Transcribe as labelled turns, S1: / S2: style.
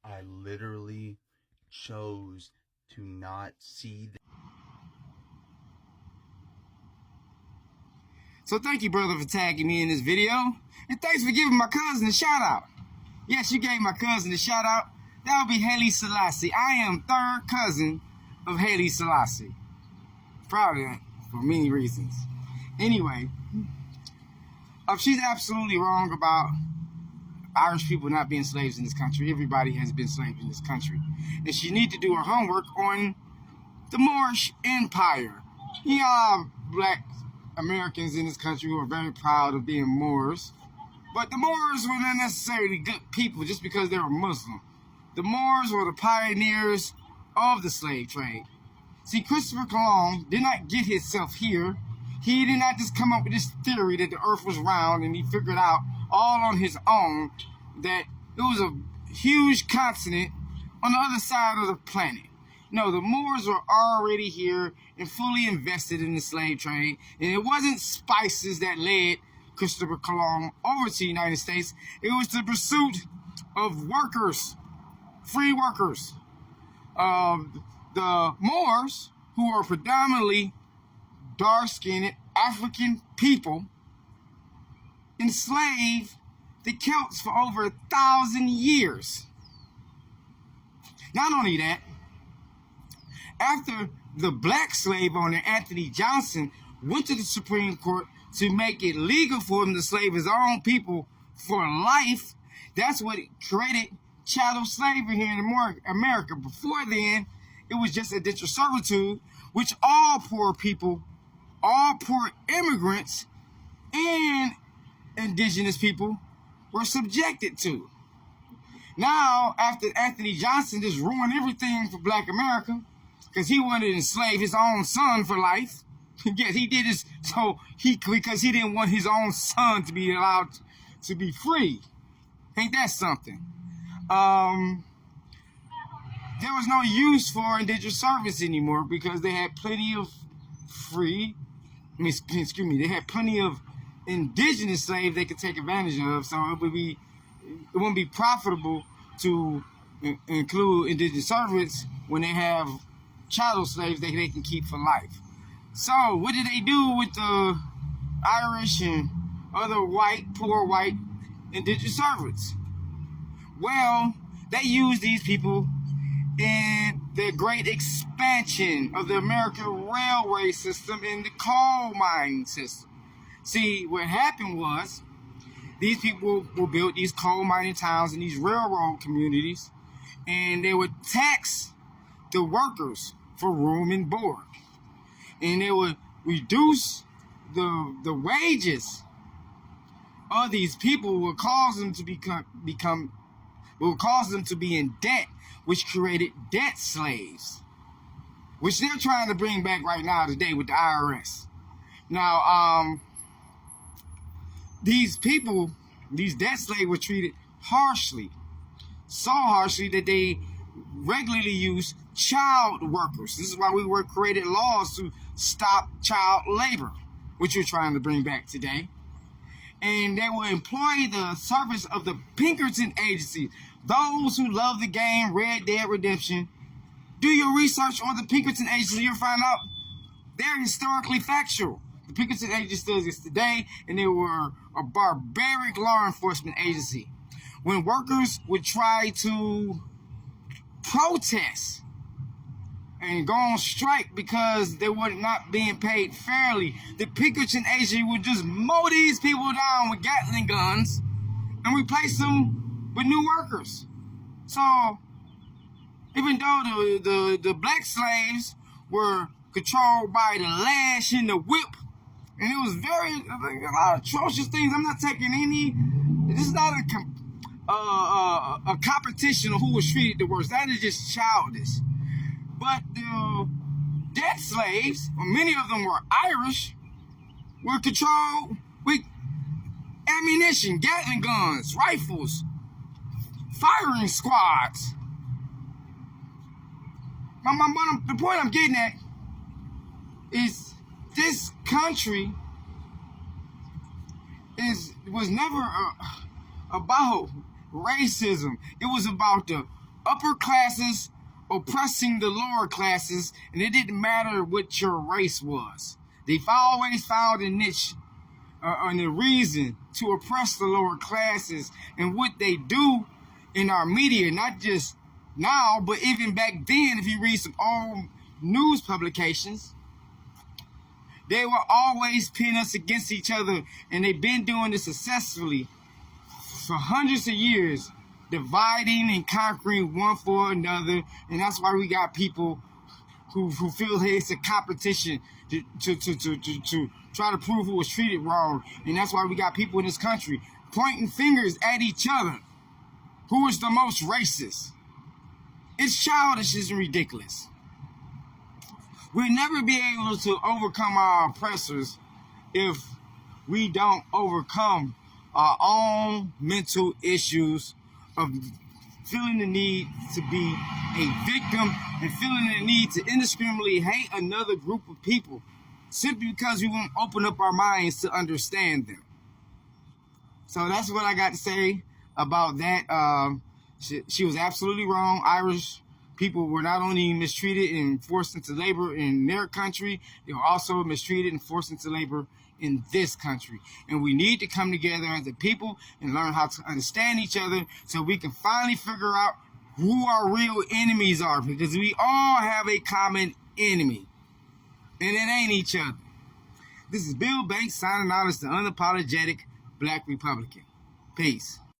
S1: I literally chose to not see that.
S2: So thank you, brother, for tagging me in this video. And thanks for giving my cousin a shout out. Yes, you gave my cousin a shout out. That would be Haile Selassie. I am third cousin of Haile Selassie. Proud of that for many reasons. Anyway, she's absolutely wrong about Irish people not being slaves in this country. Everybody has been slaves in this country. And she needs to do her homework on the Moorish Empire. You know, black Americans in this country who are very proud of being Moors. But the Moors were not necessarily good people just because they were Muslim. The Moors were the pioneers of the slave trade. See, Christopher Columbus did not get himself here. He did not just come up with this theory that the earth was round and he figured out all on his own that it was a huge continent on the other side of the planet. No, the Moors were already here and fully invested in the slave trade. And it wasn't spices that led Christopher Columbus over to the United States. It was the pursuit of workers, free workers. The Moors, who are predominantly dark-skinned African people, enslaved the Celts for over 1,000 years. Not only that, after the black slave owner Anthony Johnson went to the Supreme Court to make it legal for him to slave his own people for life, that's what created chattel slavery here in America. Before then, it was just indentured servitude, which all poor people, all poor immigrants, and indigenous people were subjected to. Now, after Anthony Johnson just ruined everything for black America, because he wanted to enslave his own son for life. Yes, he did this because he didn't want his own son to be allowed to be free. Ain't that something? There was no use for indentured service anymore because they had plenty of they had plenty of indigenous slaves they could take advantage of, so it wouldn't be profitable to include indentured servants when they have chattel slaves that they can keep for life. So what did they do with the Irish and other poor white indentured servants? Well, they used these people in the great expansion of the American railway system and the coal mining system. See, what happened was these people will build these coal mining towns and these railroad communities, and they would tax the workers for room and board. And they would reduce the wages of these people, will cause them to cause them to be in debt, which created debt slaves, which they're trying to bring back right now today with the IRS. Now, these people, these debt slaves were treated harshly, so harshly that they regularly use child workers. This is why we created laws to stop child labor, which we're trying to bring back today. And they will employ the service of the Pinkerton Agency. Those who love the game Red Dead Redemption, do your research on the Pinkerton Agency. You'll find out they're historically factual. The Pinkerton Agency still exists today, and they were a barbaric law enforcement agency. When workers would try to protest and go on strike because they were not being paid fairly, the Pinkerton Agency would just mow these people down with Gatling guns and replace them with new workers. So, even though the black slaves were controlled by the lash and the whip, and it was a lot of atrocious things. I'm not taking any. This is not a competition of who was treated the worst. That is just childish. But the debt slaves, or many of them were Irish, were controlled with ammunition, Gatling guns, rifles, firing squads. The point I'm getting at is this country was never about racism. It was about the upper classes oppressing the lower classes, and it didn't matter what your race was. They've always found a niche and a reason to oppress the lower classes. And what they do in our media, not just now, but even back then, if you read some old news publications, they will always pin us against each other, and they've been doing this successfully for hundreds of years, dividing and conquering one for another. And that's why we got people who feel that it's a competition to try to prove who was treated wrong. And that's why we got people in this country pointing fingers at each other. Who is the most racist? It's childish and ridiculous. We'll never be able to overcome our oppressors if we don't overcome our own mental issues of feeling the need to be a victim and feeling the need to indiscriminately hate another group of people simply because we won't open up our minds to understand them. So that's what I got to say about that. She was absolutely wrong. Irish people were not only mistreated and forced into labor in their country, they were also mistreated and forced into labor in this country. And we need to come together as a people and learn how to understand each other so we can finally figure out who our real enemies are, because we all have a common enemy, and it ain't each other. This is Bill Banks signing out as the unapologetic Black Republican. Peace.